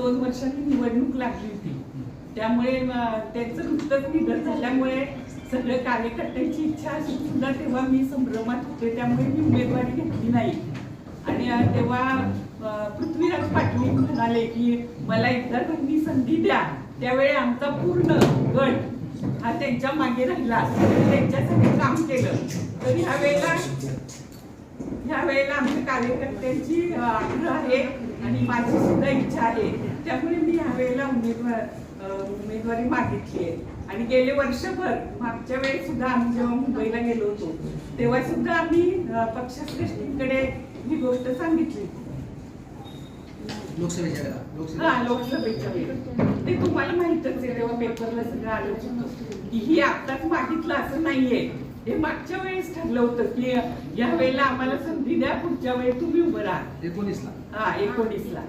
2 वर्षांनी निवडणूक लागली होती, त्यामुळे त्यांचं नुकतंच निधन झाल्यामुळे सगळ्या कार्यकर्त्यांची इच्छा असून सुद्धा तेव्हा मी संभ्रमात होते, त्यामुळे मी उमेदवारी घेतली नाही. आणि तेव्हा पृथ्वीराज पाटील म्हणाले की मला एकदा त्यांनी संधी द्या. त्यावेळी आमचा पूर्ण गट हा त्यांच्या मागे राहिला, त्यांच्यासाठी काम केलं. तर ह्या वेळेला आमच्या कार्यकर्त्यांची आग्रह आहे आणि माझी सुद्धा इच्छा आहे, त्यामुळे मी ह्या वेळेला उमेदवारी मागितली आहे. आणि गेले वर्षभर मागच्या वेळेस सुद्धा आम्ही जेव्हा मुंबईला गेलो होतो तेव्हा सुद्धा आम्ही पक्षश्रेष्ठींकडे ही गोष्ट सांगितली. लोकसभेच्या वेळी ते तुम्हाला माहितच आहे, तेव्हा पेपरला सगळं आलं होतं की ही आत्ताच मागितलं असं नाहीये. हे मागच्या वेळेस ठरलं होतं की या वेळेला आम्हाला संधी द्या, पुढच्या वेळी तुम्ही उभं राहा. 19 ला. हा 19 ला.